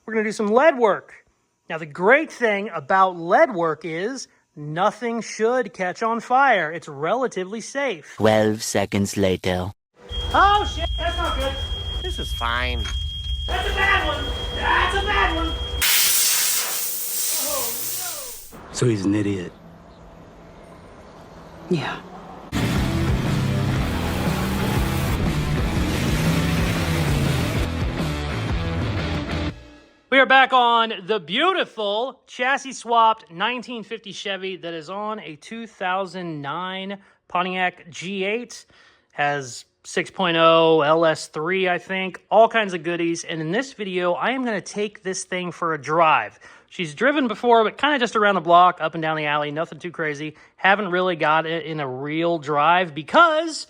we're going to do some lead work. Now, the great thing about lead work is nothing should catch on fire. It's relatively safe. 12 seconds later. Oh, shit, that's not good. This is fine. That's a bad one. That's a bad one. Oh, no. So he's an idiot. Yeah. We are back on the beautiful chassis swapped 1950 Chevy that is on a 2009 Pontiac G8. Has 6.0 LS3, I think, all kinds of goodies. And in this video, I am going to take this thing for a drive. She's driven before, but kind of just around the block, up and down the alley, nothing too crazy. Haven't really got it in a real drive because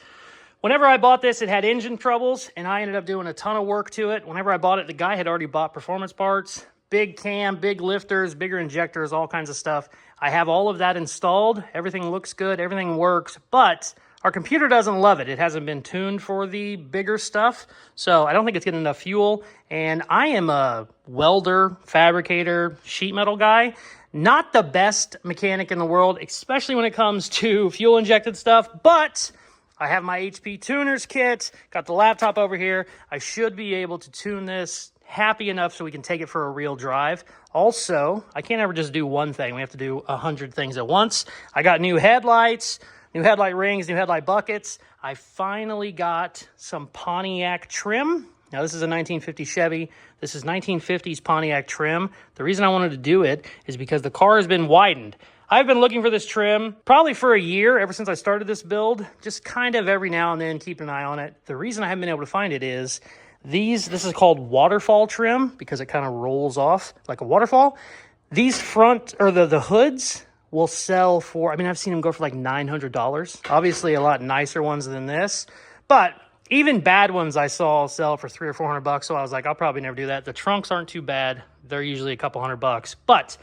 whenever I bought this, it had engine troubles, and I ended up doing a ton of work to it. Whenever I bought it, the guy had already bought performance parts, big cam, big lifters, bigger injectors, all kinds of stuff. I have all of that installed. Everything looks good. Everything works, but our computer doesn't love it. It hasn't been tuned for the bigger stuff, so I don't think it's getting enough fuel. And I am a welder, fabricator, sheet metal guy. Not the best mechanic in the world, especially when it comes to fuel-injected stuff, but I have my HP tuners kit, got the laptop over here. I should be able to tune this happy enough so we can take it for a real drive. Also, I can't ever just do one thing. We have to do 100 things at once. I got new headlights, new headlight rings, new headlight buckets. I finally got some Pontiac trim. Now, this is a 1950 Chevy. This is 1950s Pontiac trim. The reason I wanted to do it is because the car has been widened. I've been looking for this trim probably for a year, ever since I started this build, just kind of every now and then keeping an eye on it. The reason I haven't been able to find it is this is called waterfall trim because it kind of rolls off like a waterfall. These front, or the hoods will sell for, I mean, I've seen them go for like $900. Obviously a lot nicer ones than this, but even bad ones I saw sell for $300 or $400, so I was like, I'll probably never do that. The trunks aren't too bad. They're usually a couple $100, but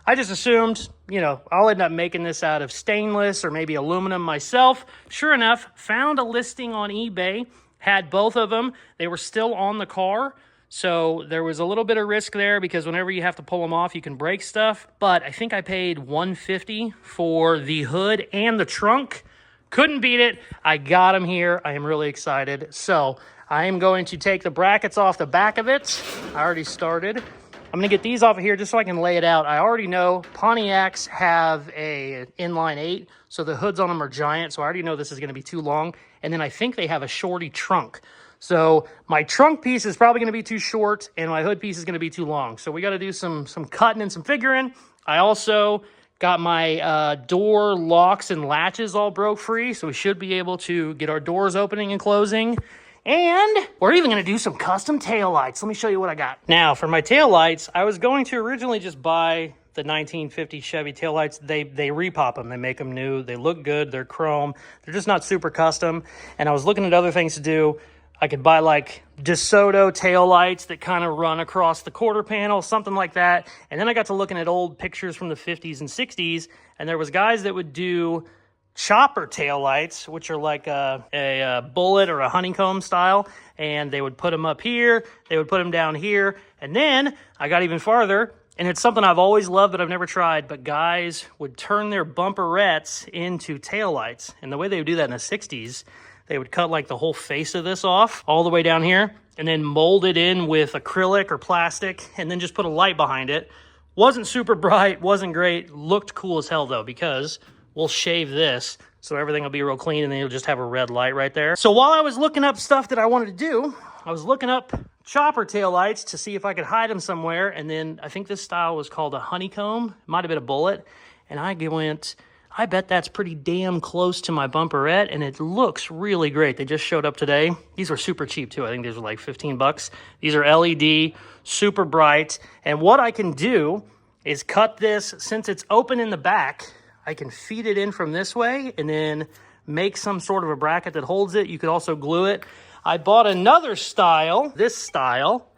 I just assumed, you know, I'll end up making this out of stainless or maybe aluminum myself. Sure enough, found a listing on eBay, had both of them. They were still on the car, so there was a little bit of risk there because whenever you have to pull them off, you can break stuff. But I think I paid $150 for the hood and the trunk. Couldn't beat it. I got them here. I am really excited. So I am going to take the brackets off the back of it. I already started. I'm going to get these off of here just so I can lay it out. I already know Pontiacs have a inline 8, so the hoods on them are giant, so I already know this is going to be too long. And then I think they have a shorty trunk. So my trunk piece is probably going to be too short, and my hood piece is going to be too long. So we got to do some cutting and some figuring. I also got my door locks and latches all broke free, so we should be able to get our doors opening and closing. And we're even going to do some custom taillights. Let me show you what I got. Now, for my taillights, I was going to originally just buy the 1950 Chevy taillights. They repop them. They make them new. They look good. They're chrome. They're just not super custom. And I was looking at other things to do. I could buy like DeSoto taillights that kind of run across the quarter panel, something like that. And then I got to looking at old pictures from the 50s and 60s, and there was guys that would do chopper taillights, which are like a bullet or a honeycomb style, and they would put them up here, they would put them down here, and then I got even farther, and it's something I've always loved but I've never tried, but guys would turn their bumperettes into taillights, and the way they would do that in the 60s, they would cut like the whole face of this off, all the way down here, and then mold it in with acrylic or plastic, and then just put a light behind it. Wasn't super bright, wasn't great, looked cool as hell though, because we'll shave this so everything will be real clean, and then you'll just have a red light right there. So while I was looking up stuff that I wanted to do, I was looking up chopper taillights to see if I could hide them somewhere, and then I think this style was called a honeycomb. It might have been a bullet, and I went, I bet that's pretty damn close to my bumperette, and it looks really great. They just showed up today. These were super cheap too. I think these were like 15 bucks. These are LED, super bright, and what I can do is cut this, since it's open in the back, I can feed it in from this way and then make some sort of a bracket that holds it. You could also glue it. I bought another style, this style,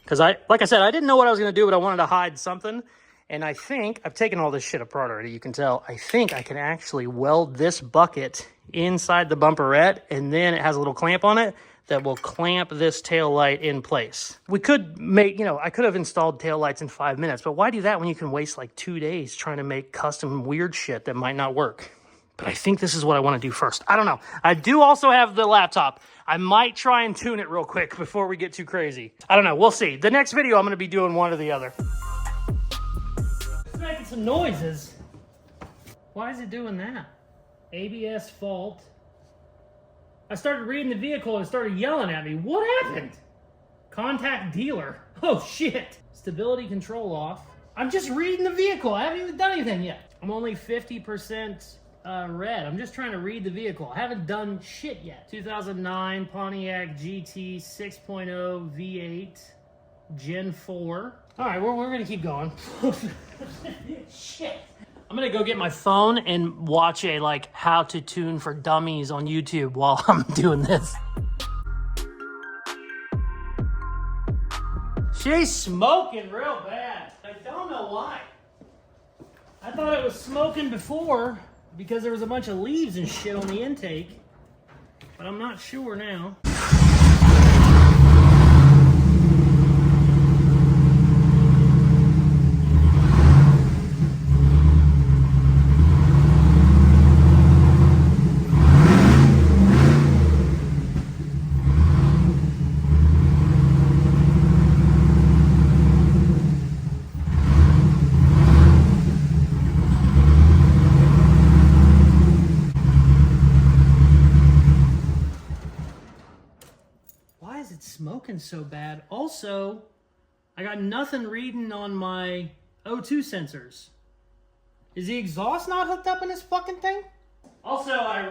because like I said, I didn't know what I was going to do, but I wanted to hide something. And I think, I've taken all this shit apart already, you can tell. I think I can actually weld this bucket inside the bumperette, and then it has a little clamp on it that will clamp this tail light in place. We could make, I could have installed tail lights in 5 minutes, but why do that when you can waste like 2 days trying to make custom weird shit that might not work? But I think this is what I want to do first. I don't know. I do also have the laptop. I might try and tune it real quick before we get too crazy. I don't know. We'll see. The next video, I'm going to be doing one or the other. It's making some noises. Why is it doing that? ABS fault. I started reading the vehicle and it started yelling at me. What happened? Contact dealer. Oh, shit. Stability control off. I'm just reading the vehicle. I haven't even done anything yet. I'm only 50% red. I'm just trying to read the vehicle. I haven't done shit yet. 2009 Pontiac GT 6.0 V8 Gen 4. All right, we're going to keep going. Shit. I'm going to go get my phone and watch a, how to tune for dummies on YouTube while I'm doing this. She's smoking real bad. I don't know why. I thought it was smoking before because there was a bunch of leaves and shit on the intake, but I'm not sure now. Smoking so bad. Also, I got nothing reading on my O2 sensors. Is the exhaust not hooked up in this fucking thing? Also, I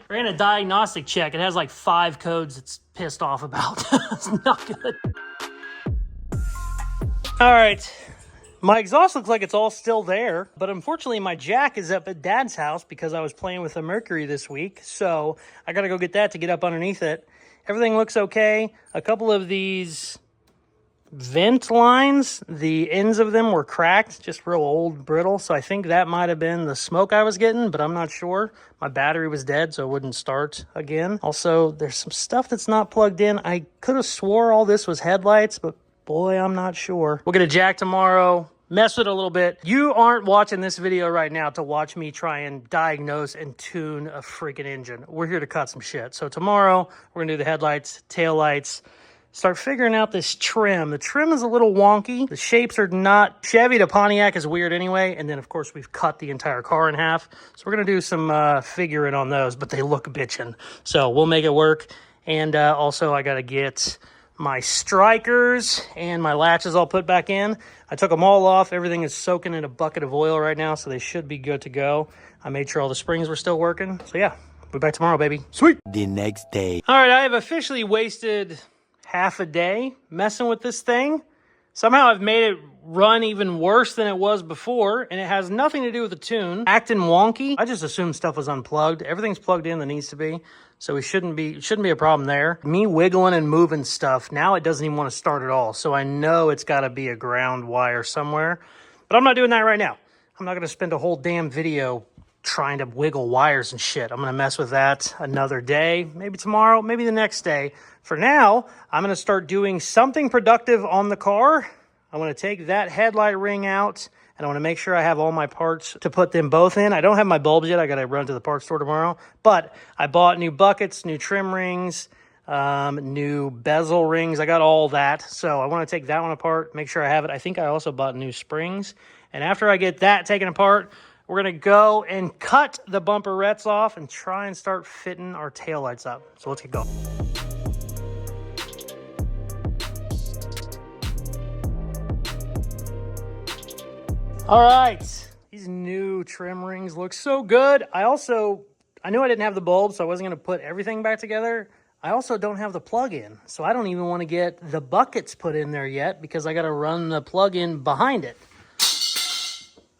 ran a diagnostic check. It has like 5 codes it's pissed off about. It's not good. All right. My exhaust looks like it's all still there, but unfortunately my jack is up at Dad's house because I was playing with the Mercury this week, so I gotta go get that to get up underneath it. Everything looks okay. A couple of these vent lines, the ends of them were cracked, just real old, brittle, so I think that might have been the smoke I was getting, but I'm not sure. My battery was dead, so it wouldn't start again. Also, there's some stuff that's not plugged in. I could have swore all this was headlights, but boy, I'm not sure. We'll get a jack tomorrow, mess with it a little bit. You aren't watching this video right now to watch me try and diagnose and tune a freaking engine. We're here to cut some shit. So tomorrow, we're gonna do the headlights, tail lights, start figuring out this trim. The trim is a little wonky. The shapes are not... Chevy to Pontiac is weird anyway. And then, of course, we've cut the entire car in half. So we're gonna do some figuring on those, but they look bitchin'. So we'll make it work. And also, I gotta get my strikers and my latches all put back in. I took them all off. Everything is soaking in a bucket of oil right now, so they should be good to go. I made sure all the springs were still working. So yeah, we'll be back tomorrow, baby. Sweet. The next day. All right, I have officially wasted half a day messing with this thing. Somehow I've made it run even worse than it was before, and it has nothing to do with the tune. Acting wonky. I just assumed stuff was unplugged. Everything's plugged in that needs to be, so it shouldn't be a problem there. Me wiggling and moving stuff, now it doesn't even want to start at all, so I know it's got to be a ground wire somewhere, but I'm not doing that right now. I'm not going to spend a whole damn video trying to wiggle wires and shit. I'm going to mess with that another day, maybe tomorrow, maybe the next day. For now, I'm going to start doing something productive on the car. I want to take that headlight ring out, and I want to make sure I have all my parts to put them both in. I don't have my bulbs yet. I got to run to the parts store tomorrow. But I bought new buckets, new trim rings, new bezel rings. I got all that. So I want to take that one apart, make sure I have it. I think I also bought new springs. And after I get that taken apart, we're going to go and cut the bumperettes off and try and start fitting our taillights up. So let's get going. All right, these new trim rings look so good. I knew I didn't have the bulb, so I wasn't going to put everything back together. I also don't have the plug-in, so I don't even want to get the buckets put in there yet because I got to run the plug-in behind it.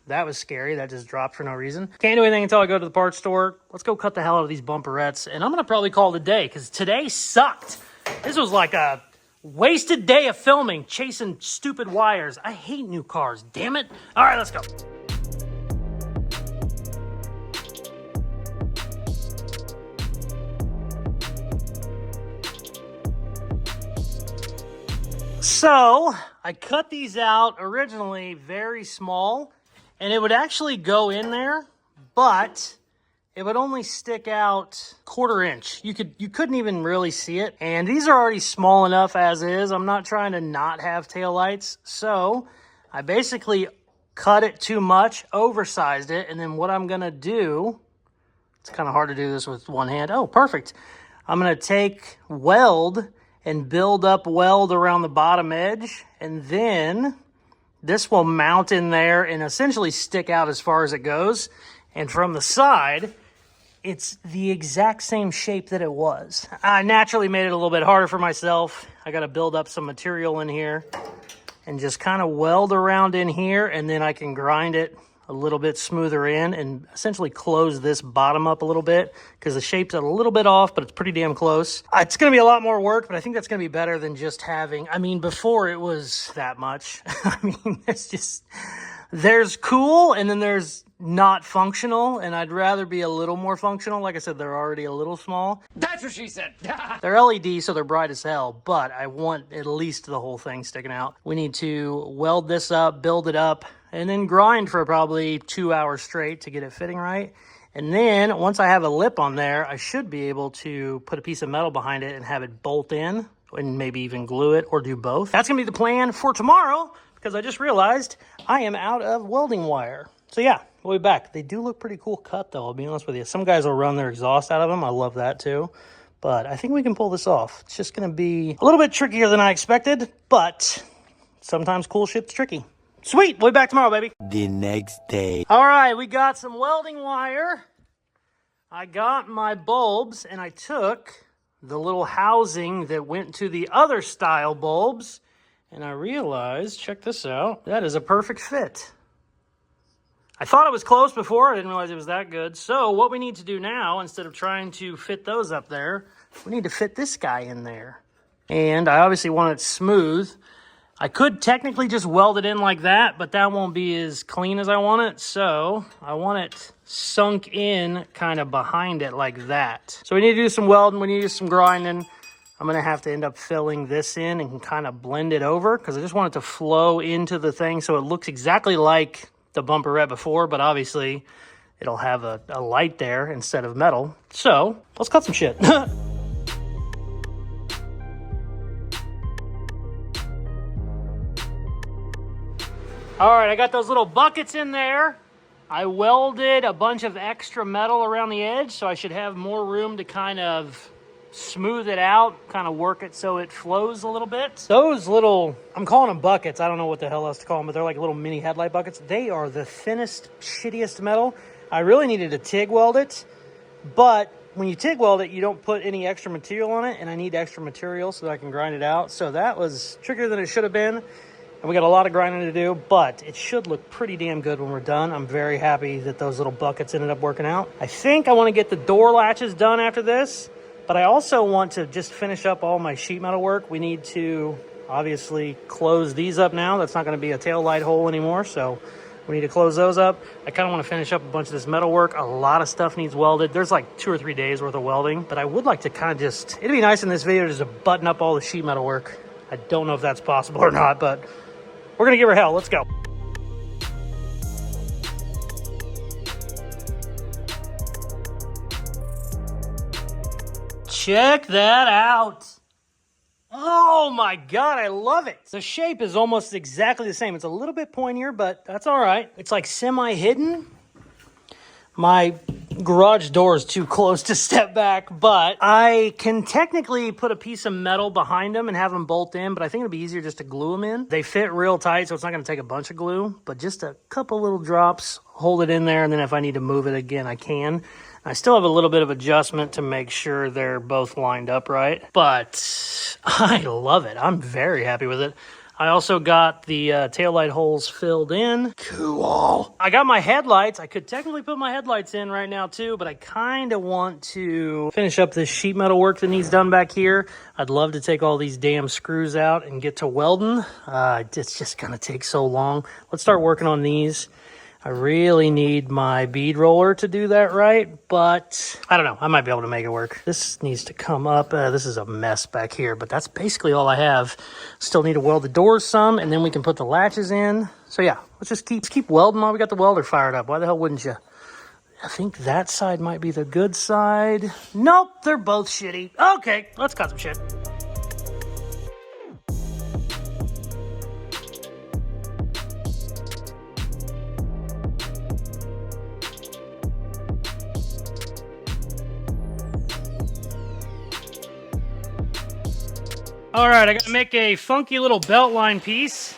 That was scary. That just dropped for no reason. Can't do anything until I go to the parts store. Let's go cut the hell out of these bumperettes, and I'm going to probably call it a day because today sucked. This was like a wasted day of filming, chasing stupid wires. I hate new cars, damn it. All right, let's go. So I cut these out originally very small, and it would actually go in there, but it would only stick out 1/4 inch. You couldn't even really see it. And these are already small enough as is. I'm not trying to not have taillights. So I basically cut it too much, oversized it, and then what I'm gonna do, it's kind of hard to do this with one hand. Oh, perfect. I'm gonna take weld and build up weld around the bottom edge, and then this will mount in there and essentially stick out as far as it goes. And from the side, it's the exact same shape that it was. I naturally made it a little bit harder for myself. I got to build up some material in here and just kind of weld around in here, and then I can grind it a little bit smoother in and essentially close this bottom up a little bit because the shape's a little bit off, but it's pretty damn close. It's going to be a lot more work, but I think that's going to be better than just having, I mean, before it was that much. I mean, it's just, there's cool and then there's not functional, and I'd rather be a little more functional. Like I said, they're already a little small. That's what she said. They're LED, so they're bright as hell, but I want at least the whole thing sticking out. We need to weld this up, build it up, and then grind for probably 2 hours straight to get it fitting right. And then once I have a lip on there, I should be able to put a piece of metal behind it and have it bolt in and maybe even glue it or do both. That's gonna be the plan for tomorrow because I just realized I am out of welding wire. So yeah, we'll be back. They do look pretty cool cut though, I'll be honest with you. Some guys will run their exhaust out of them. I love that too. But I think we can pull this off. It's just gonna be a little bit trickier than I expected, but sometimes cool shit's tricky. Sweet, we'll be back tomorrow, baby. The next day. All right, we got some welding wire. I got my bulbs, and I took the little housing that went to the other style bulbs, and I realized, check this out, that is a perfect fit. I thought it was close before. I didn't realize it was that good. So what we need to do now, instead of trying to fit those up there, we need to fit this guy in there. And I obviously want it smooth. I could technically just weld it in like that, but that won't be as clean as I want it. So I want it sunk in kind of behind it like that. So we need to do some welding. We need to do some grinding. I'm going to have to end up filling this in and kind of blend it over because I just want it to flow into the thing so it looks exactly like the bumperette before, but obviously it'll have a light there instead of metal. So let's cut some shit. All right, I got those little buckets in there. I welded a bunch of extra metal around the edge, so I should have more room to kind of smooth it out, kind of work it so it flows a little bit. Those little, I'm calling them buckets. I don't know what the hell else to call them, but they're like little mini headlight buckets. They are the thinnest, shittiest metal. I really needed to TIG weld it, but when you TIG weld it, you don't put any extra material on it, and I need extra material so that I can grind it out. So that was trickier than it should have been. And we got a lot of grinding to do, but it should look pretty damn good when we're done. I'm very happy that those little buckets ended up working out. I think I want to get the door latches done after this, but I also want to just finish up all my sheet metal work. We need to obviously close these up now. That's not going to be a tail light hole anymore, so we need to close those up. I kind of want to finish up a bunch of this metal work. A lot of stuff needs welded. There's like 2 or 3 days worth of welding, but I would like to kind of just, it'd be nice in this video just to button up all the sheet metal work. I don't know if that's possible or not, but we're going to give her hell. Let's go. Check that out. Oh my God, I love it. The shape is almost exactly the same. It's a little bit pointier, but that's all right. It's like semi-hidden. My garage door is too close to step back, but I can technically put a piece of metal behind them and have them bolt in, but I think it'd be easier just to glue them in. They fit real tight, so it's not going to take a bunch of glue, but just a couple little drops, hold it in there, and then if I need to move it again, I can. I still have a little bit of adjustment to make sure they're both lined up right, but I love it. I'm very happy with it. I also got the taillight holes filled in. Cool. I got my headlights. I could technically put my headlights in right now too, but I kind of want to finish up this sheet metal work that needs done back here. I'd love to take all these damn screws out and get to welding. It's just gonna take so long. Let's start working on these. I really need my bead roller to do that right, but I don't know. I might be able to make it work. This needs to come up. This is a mess back here, but that's basically all I have. Still need to weld the doors some, and then we can put the latches in. So yeah, let's just keep welding while we got the welder fired up. Why the hell wouldn't you? I think that side might be the good side. Nope, they're both shitty. Okay, let's cut some shit. All right, I gotta make a funky little belt line piece.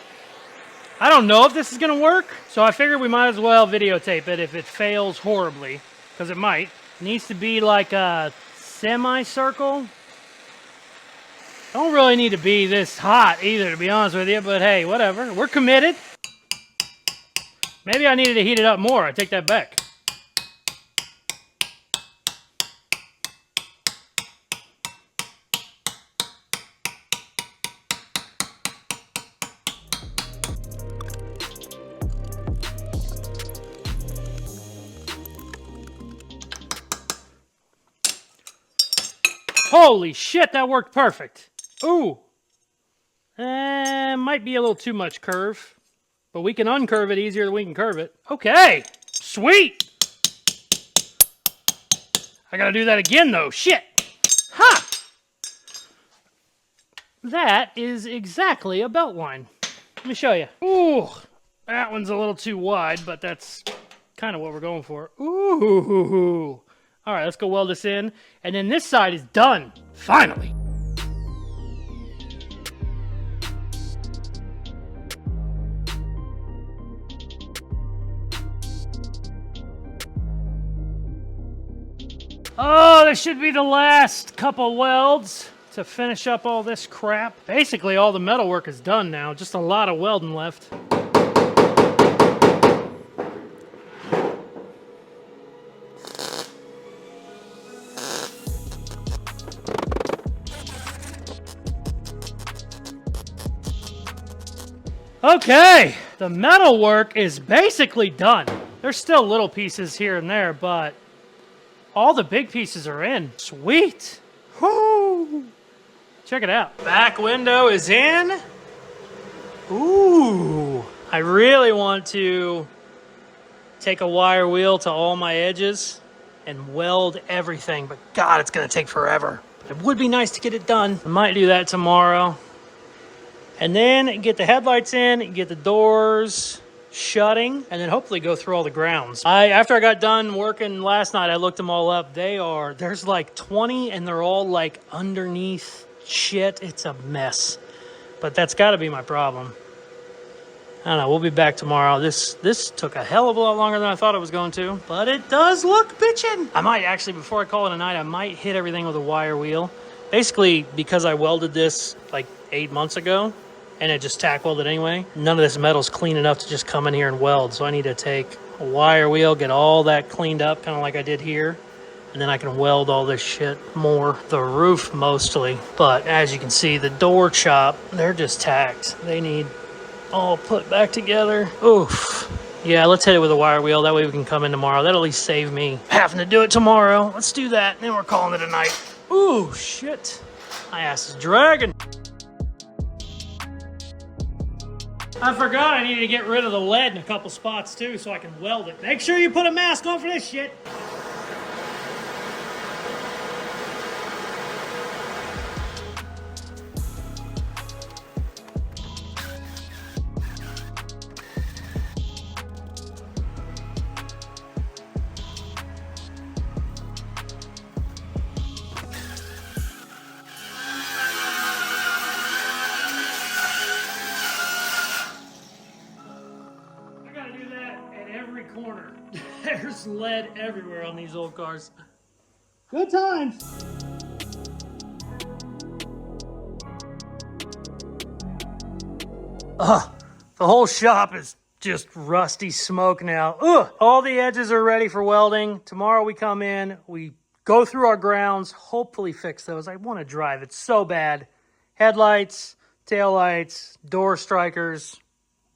I don't know if this is gonna work, so I figured we might as well videotape it if it fails horribly, because it might. It needs to be like a semicircle. Don't really need to be this hot either, to be honest with you, but hey, whatever. We're committed. Maybe I needed to heat it up more. I take that back. Holy shit, that worked perfect. Ooh. Might be a little too much curve, but we can uncurve it easier than we can curve it. Okay, sweet. I gotta do that again though, shit. Ha! That is exactly a belt line. Let me show you. Ooh, that one's a little too wide, but that's kind of what we're going for. Ooh. All right, let's go weld this in. And then this side is done, finally. Oh, this should be the last couple welds to finish up all this crap. Basically, all the metal work is done now. Just a lot of welding left. Okay, the metal work is basically done. There's still little pieces here and there, but all the big pieces are in. Sweet. Woo! Check it out. Back window is in. Ooh, I really want to take a wire wheel to all my edges and weld everything, but God, it's gonna take forever. It would be nice to get it done. I might do that tomorrow. And then get the headlights in, get the doors shutting, and then hopefully go through all the grounds. After I got done working last night, I looked them all up. There's like 20 and they're all like underneath shit. It's a mess, but that's gotta be my problem. I don't know, we'll be back tomorrow. This took a hell of a lot longer than I thought it was going to, but it does look bitchin'. I might actually, before I call it a night, I might hit everything with a wire wheel. Basically, because I welded this like 8 months ago, and it just tack welded anyway, none of this metal's clean enough to just come in here and weld. So I need to take a wire wheel, get all that cleaned up, kind of like I did here, and then I can weld all this shit more. The roof mostly, but as you can see, the door chop, they're just tacked. They need all put back together. Oof. Yeah, let's hit it with a wire wheel. That way we can come in tomorrow. That'll at least save me having to do it tomorrow. Let's do that, and then we're calling it a night. Ooh, shit. My ass is dragging. I forgot I needed to get rid of the lead in a couple spots too so I can weld it. Make sure you put a mask on for this shit. Corner. There's lead everywhere on these old cars. Good times. The whole shop is just rusty smoke now. All the edges are ready for welding. Tomorrow we come in, we go through our grounds, hopefully fix those. I want to drive it so bad. Headlights, taillights, door strikers,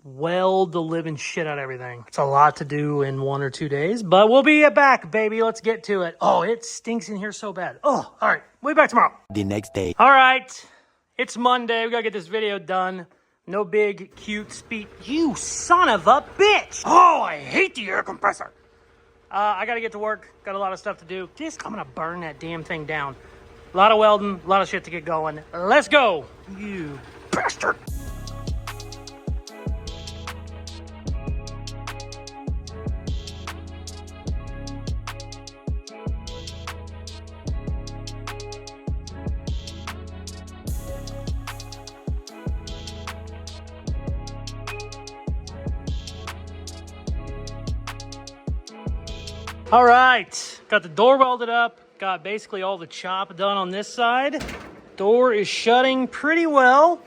weld the living shit out of everything. It's a lot to do in 1 or 2 days, but we'll be back, baby. Let's get to it. Oh, it stinks in here so bad. Oh, all right. We'll be back tomorrow. The next day. All right. It's Monday. We got to get this video done. No big, cute speed. You son of a bitch. Oh, I hate the air compressor. I got to get to work. Got a lot of stuff to do. I'm going to burn that damn thing down. A lot of welding, a lot of shit to get going. Let's go, you bastard. All right, got the door welded up, got basically all the chop done on this side. Door is shutting pretty well.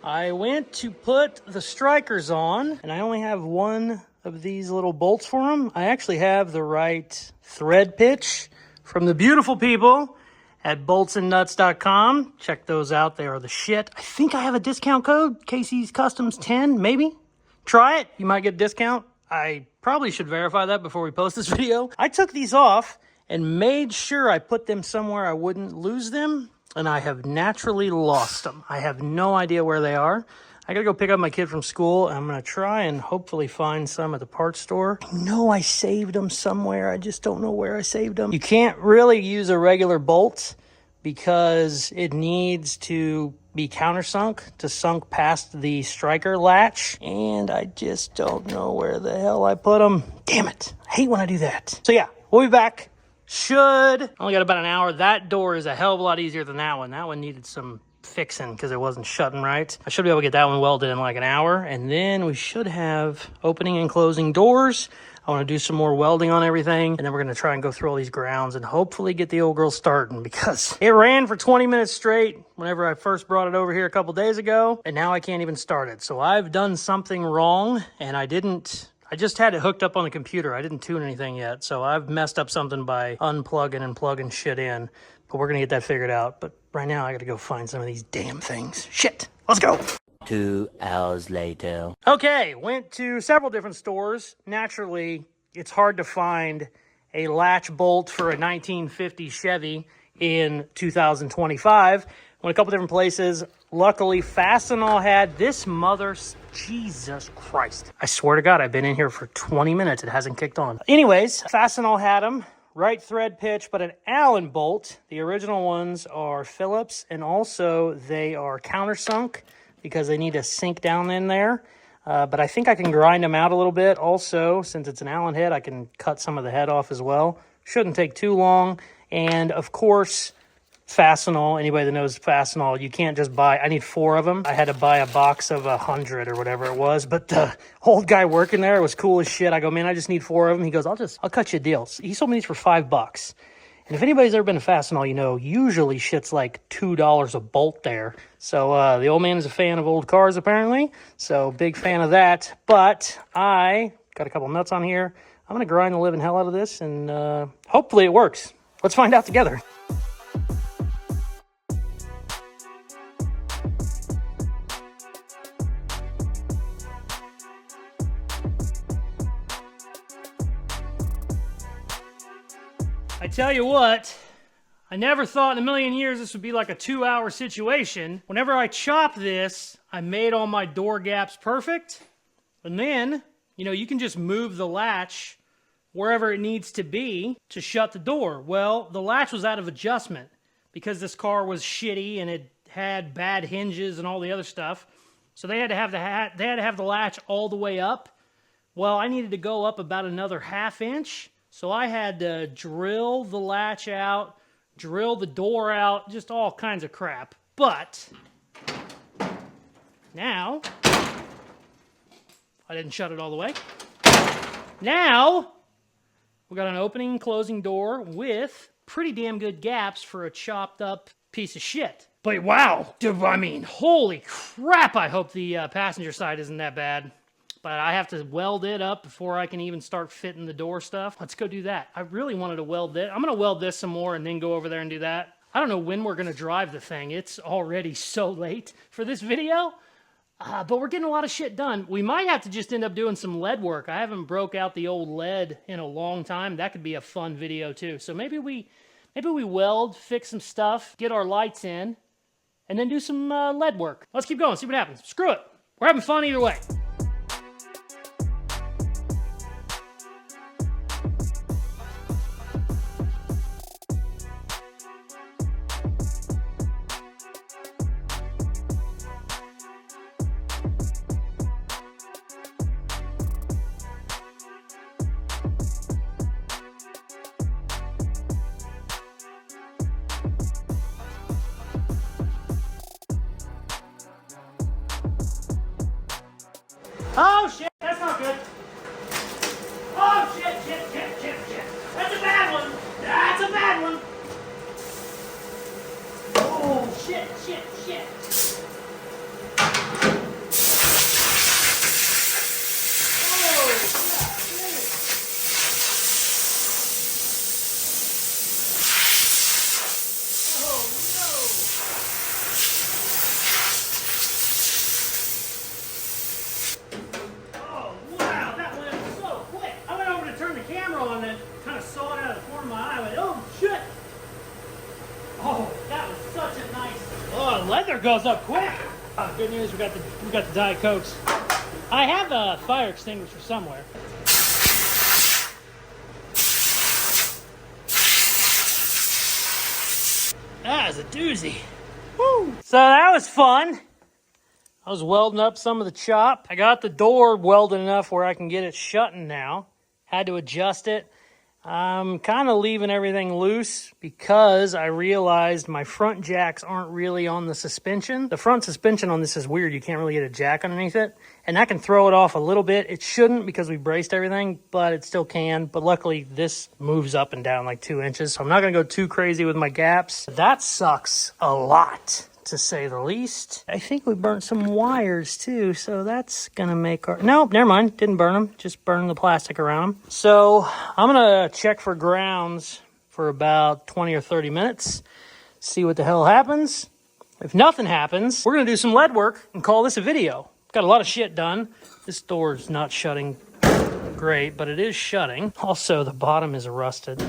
I went to put the strikers on, and I only have one of these little bolts for them. I actually have the right thread pitch from the beautiful people at boltsandnuts.com. Check those out, they are the shit. I think I have a discount code, Caseyscustoms 10, maybe? Try it, you might get a discount. I probably should verify that before we post this video. I took these off and made sure I put them somewhere I wouldn't lose them, and I have naturally lost them. I have no idea where they are. I gotta go pick up my kid from school, and I'm gonna try and hopefully find some at the parts store. I know I saved them somewhere, I just don't know where I saved them. You can't really use a regular bolt because it needs to be countersunk to sunk past the striker latch, and I just don't know where the hell I put them. Damn it, I hate when I do that. So yeah, we'll be back. Only got about an hour. That door is a hell of a lot easier than that one. That one needed some fixing because it wasn't shutting right. I should be able to get that one welded in like an hour, and then we should have opening and closing doors. I want to do some more welding on everything, and then we're going to try and go through all these grounds and hopefully get the old girl starting, because it ran for 20 minutes straight whenever I first brought it over here a couple days ago, and now I can't even start it. So I've done something wrong, and I just had it hooked up on the computer. I didn't tune anything yet, so I've messed up something by unplugging and plugging shit in, but we're going to get that figured out. But right now I got to go find some of these damn things. Shit, let's go. 2 hours later. Okay, went to several different stores. Naturally, it's hard to find a latch bolt for a 1950 Chevy in 2025. Went a couple different places. Luckily, Fastenal had this Jesus Christ. I swear to God, I've been in here for 20 minutes. It hasn't kicked on. Anyways, Fastenal had them. Right thread pitch, but an Allen bolt. The original ones are Phillips, and also they are countersunk because they need to sink down in there. But I think I can grind them out a little bit. Also, since it's an Allen head, I can cut some of the head off as well. Shouldn't take too long. And of course, Fastenal, anybody that knows Fastenal, you can't just buy, I need 4 of them. I had to buy a box of 100 or whatever it was, but the old guy working there was cool as shit. I go, man, I just need 4 of them. He goes, I'll cut you a deal. He sold me these for $5. And if anybody's ever been to Fastenal, you know, usually shit's like $2 a bolt there. So the old man is a fan of old cars, apparently. So big fan of that. But I got a couple nuts on here. I'm going to grind the living hell out of this, and hopefully it works. Let's find out together. I tell you what, I never thought in a million years this would be like a 2-hour situation. Whenever I chop this, I made all my door gaps perfect. And then, you know, you can just move the latch wherever it needs to be to shut the door. Well, the latch was out of adjustment because this car was shitty and it had bad hinges and all the other stuff. So they had to have the latch all the way up. Well, I needed to go up about another ½ inch. So I had to drill the latch out, drill the door out, just all kinds of crap. But now, I didn't shut it all the way. Now, we got an opening and closing door with pretty damn good gaps for a chopped up piece of shit. But wow, I mean, holy crap, I hope the passenger side isn't that bad. But I have to weld it up before I can even start fitting the door stuff. Let's go do that. I really wanted to weld this. I'm going to weld this some more and then go over there and do that. I don't know when we're going to drive the thing. It's already so late for this video. But we're getting a lot of shit done. We might have to just end up doing some lead work. I haven't broke out the old lead in a long time. That could be a fun video too. So maybe we weld, fix some stuff, get our lights in, and then do some lead work. Let's keep going, see what happens. Screw it. We're having fun either way. Oh shit, that's not good. Oh shit, shit. That's a bad one. That's a bad one. Oh shit. Leather goes up quick. Oh, good news, we got the Diet Cokes. I have a fire extinguisher somewhere. That is a doozy. Woo! So that was fun. I was welding up some of the chop. I got the door welded enough where I can get it shutting now. Had to adjust it. I'm kind of leaving everything loose because I realized my front jacks aren't really on the suspension. The front suspension on this is weird. You can't really get a jack underneath it. And that can throw it off a little bit. It shouldn't because we braced everything, but it still can. But luckily, this moves up and down like 2 inches. So I'm not going to go too crazy with my gaps. That sucks a lot, to say the least. I think we burnt some wires too, so that's gonna make our... No, never mind, didn't burn them, just burned the plastic around them. So I'm gonna check for grounds for about 20 or 30 minutes, see what the hell happens. If nothing happens, we're gonna do some lead work and call this a video. Got a lot of shit done. This door's not shutting great, but it is shutting. Also, the bottom is rusted.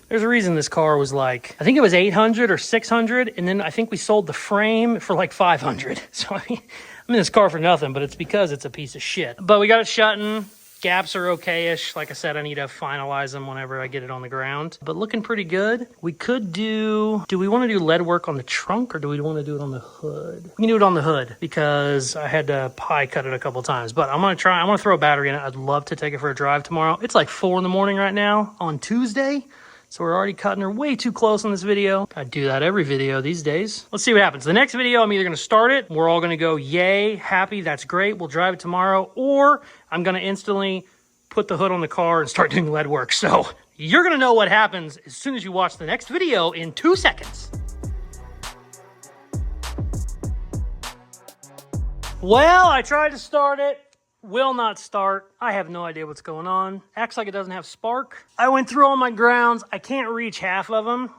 There's a reason this car was like, I think it was 800 or 600, and then I think we sold the frame for like 500. So I mean, I'm in this car for nothing, but it's because it's a piece of shit. But we got it shutting. Gaps are okay-ish. Like I said, I need to finalize them whenever I get it on the ground. But looking pretty good. We could do we want to do lead work on the trunk or do we want to do it on the hood? We can do it on the hood because I had to pie cut it a couple times. But I'm going to throw a battery in it. I'd love to take it for a drive tomorrow. It's like 4 in the morning right now on Tuesday. So we're already cutting her way too close on this video. I do that every video these days. Let's see what happens. The next video, I'm either going to start it. We're all going to go, yay, happy, that's great. We'll drive it tomorrow. Or I'm going to instantly put the hood on the car and start doing lead work. So you're going to know what happens as soon as you watch the next video in 2 seconds. Well, I tried to start it. Will not start. I have no idea what's going on. Acts like it doesn't have spark. I went through all my grounds. I can't reach half of them,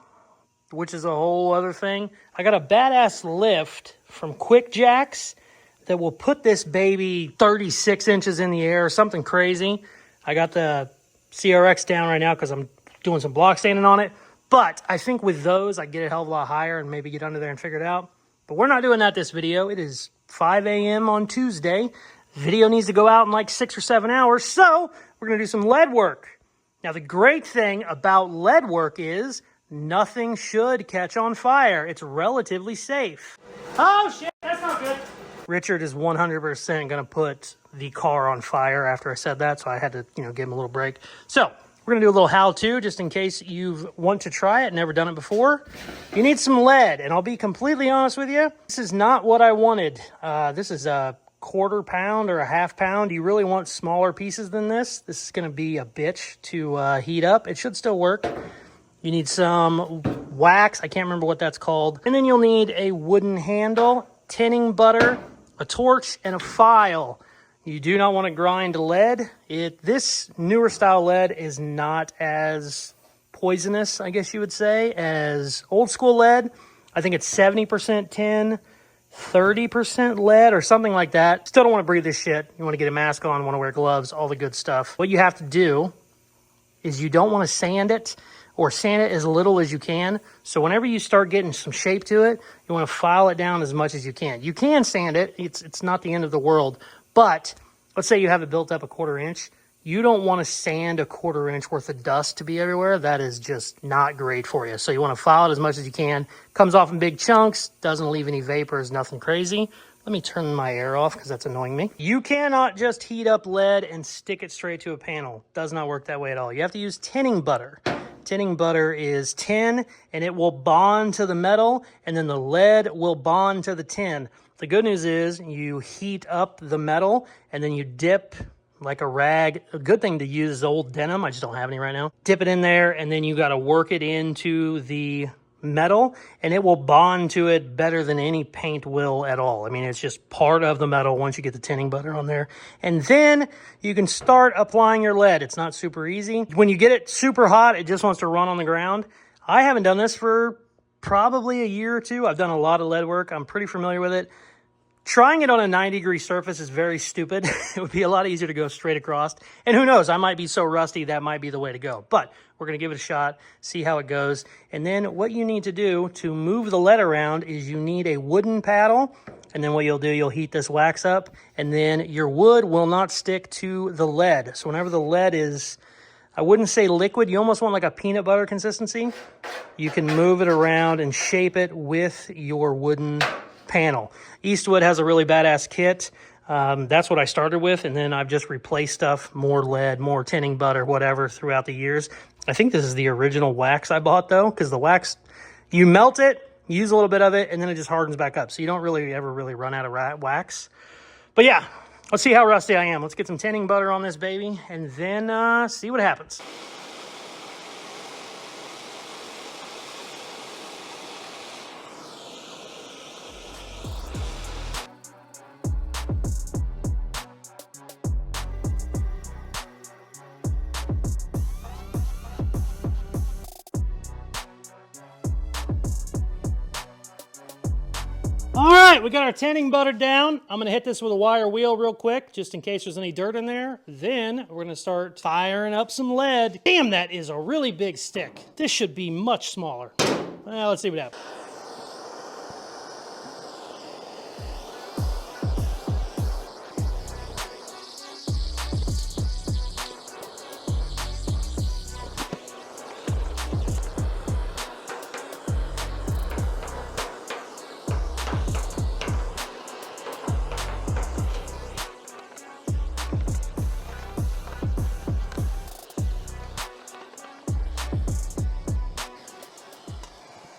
which is a whole other thing. I got a badass lift from Quick Jacks that will put this baby 36 inches in the air, something crazy. I got the CRX down right now because I'm doing some block standing on it. But I think with those, I get a hell of a lot higher and maybe get under there and figure it out. But we're not doing that this video. It is 5 a.m. on Tuesday. Video needs to go out in like 6 or 7 hours, so we're going to do some lead work. Now, the great thing about lead work is nothing should catch on fire. It's relatively safe. Oh, shit, that's not good. Richard is 100% going to put the car on fire after I said that, so I had to, give him a little break. So we're going to do a little how-to just in case you want to try it, never done it before. You need some lead, and I'll be completely honest with you. This is not what I wanted. This is a quarter pound or a half pound. You really want smaller pieces than this. This is going to be a bitch to heat up. It should still work. You need some wax. I can't remember what that's called. And then you'll need a wooden handle, tinning butter, a torch, and a file. You do not want to grind lead. This newer style lead is not as poisonous, I guess you would say, as old school lead. I think it's 70% tin, 30% lead or something like that. Still don't want to breathe this shit. You want to get a mask on, want to wear gloves, all the good stuff. What you have to do is you don't want to sand it, or sand it as little as you can. So whenever you start getting some shape to it, you want to file it down as much as you can. You can sand it. It's not the end of the world. But let's say you have it built up a 1/4 inch. You don't want to sand a 1/4 inch worth of dust to be everywhere. That is just not great for you. So you want to file it as much as you can. Comes off in big chunks, doesn't leave any vapors, nothing crazy. Let me turn my air off because that's annoying me. You cannot just heat up lead and stick it straight to a panel. Does not work that way at all. You have to use tinning butter. Tinning butter is tin, and it will bond to the metal, and then the lead will bond to the tin. The good news is you heat up the metal, and then you dip like a rag. A good thing to use is old denim. I just don't have any right now. Dip it in there, and then you got to work it into the metal, and it will bond to it better than any paint will at all. I mean, it's just part of the metal once you get the tinning butter on there. And then you can start applying your lead. It's not super easy. When you get it super hot, it just wants to run on the ground. I haven't done this for probably a year or two. I've done a lot of lead work. I'm pretty familiar with it. Trying it on a 90-degree surface is very stupid. It would be a lot easier to go straight across. And who knows, I might be so rusty that might be the way to go. But we're going to give it a shot, see how it goes. And then what you need to do to move the lead around is you need a wooden paddle. And then what you'll do, you'll heat this wax up. And then your wood will not stick to the lead. So whenever the lead is, I wouldn't say liquid, you almost want like a peanut butter consistency. You can move it around and shape it with your wooden panel. Eastwood has a really badass kit. That's what I started with, and then I've just replaced stuff, more lead, more tinning butter, whatever, throughout the years. I think this is the original wax I bought, though, because the wax, you melt it, use a little bit of it, and then it just hardens back up. So you don't ever really run out of wax. But yeah, let's see how rusty I am. Let's get some tinning butter on this baby, and then see what happens. All right, we got our tinning butter down. I'm gonna hit this with a wire wheel real quick, just in case there's any dirt in there. Then we're gonna start firing up some lead. Damn, that is a really big stick. This should be much smaller. Well, let's see what happens.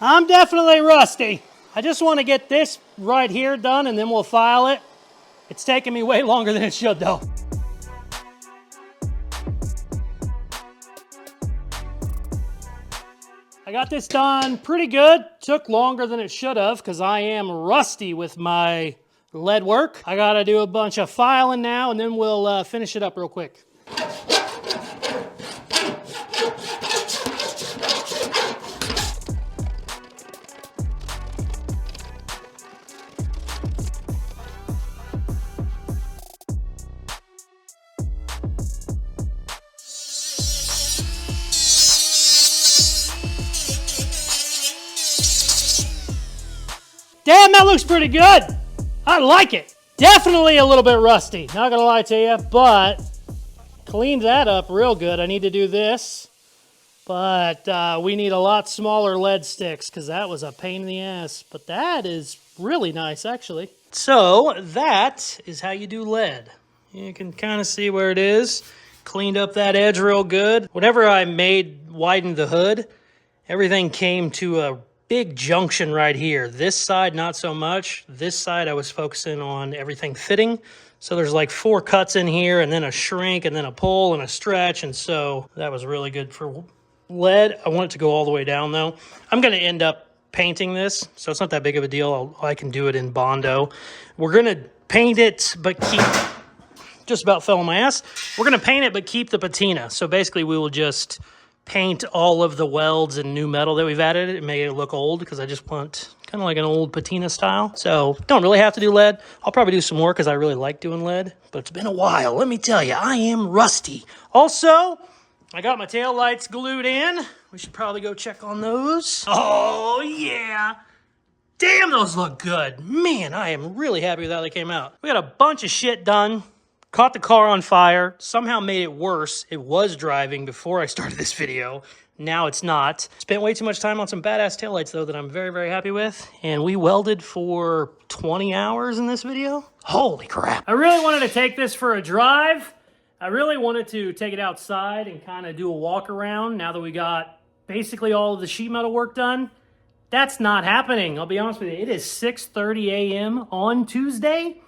I'm definitely rusty. I just want to get this right here done and then we'll file it. It's taking me way longer than it should though. I got this done pretty good. Took longer than it should have because I am rusty with my lead work. I got to do a bunch of filing now and then we'll finish it up real quick. Damn, that looks pretty good. I like it. Definitely a little bit rusty, not gonna lie to you, but cleaned that up real good. I need to do this, but we need a lot smaller lead sticks because that was a pain in the ass, but that is really nice actually. So that is how you do lead. You can kind of see where it is. Cleaned up that edge real good. Whenever I widened the hood, everything came to a big junction right here. This side, not so much. This side, I was focusing on everything fitting. So there's like 4 cuts in here, and then a shrink, and then a pull, and a stretch, and so that was really good for lead. I want it to go all the way down, though. I'm going to end up painting this, so it's not that big of a deal. I can do it in Bondo. We're going to paint it, but keep... Just about fell on my ass. We're going to paint it, but keep the patina. So basically, we will just paint all of the welds and new metal that we've added. It may look old because I just want kind of like an old patina style. So don't really have to do lead. I'll probably do some more because I really like doing lead, but it's been a while. Let me tell you, I am rusty. Also, I got my tail lights glued in. We should probably go check on those. Oh, yeah. Damn, those look good. Man, I am really happy with how they came out. We got a bunch of shit done. Caught the car on fire. Somehow made it worse. It was driving before I started this video. Now it's not. Spent way too much time on some badass taillights, though, that I'm very, very happy with. And we welded for 20 hours in this video. Holy crap. I really wanted to take this for a drive. I really wanted to take it outside and kind of do a walk around now that we got basically all of the sheet metal work done. That's not happening. I'll be honest with you. It is 6:30 a.m. on Tuesday.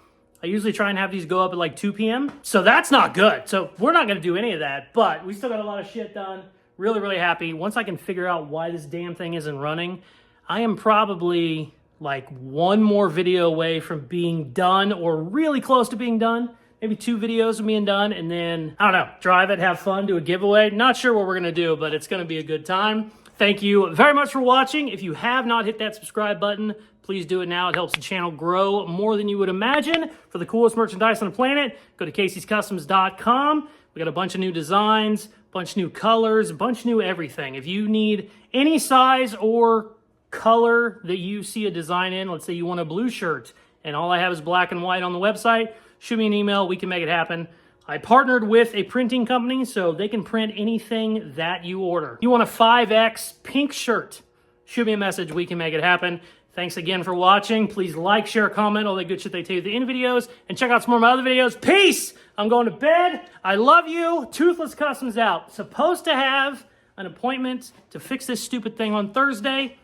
I usually try and have these go up at like 2 p.m. So that's not good. So we're not going to do any of that, but we still got a lot of shit done. Really, really happy. Once I can figure out why this damn thing isn't running, I am probably like one more video away from being done or really close to being done. Maybe 2 videos of being done, and then, I don't know, drive it, have fun, do a giveaway. Not sure what we're going to do, but it's going to be a good time. Thank you very much for watching. If you have not hit that subscribe button, please do it now. It helps the channel grow more than you would imagine. For the coolest merchandise on the planet, go to Caseyscustoms.com. We got a bunch of new designs, a bunch of new colors, a bunch of new everything. If you need any size or color that you see a design in, let's say you want a blue shirt, and all I have is black and white on the website, shoot me an email. We can make it happen. I partnered with a printing company, so they can print anything that you order. You want a 5X pink shirt, shoot me a message. We can make it happen. Thanks again for watching. Please like, share, comment, all that good shit they tell you at the end of videos, and check out some more of my other videos. Peace! I'm going to bed. I love you. Toothless Customs out. Supposed to have an appointment to fix this stupid thing on Thursday.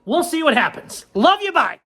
We'll see what happens. Love you. Bye.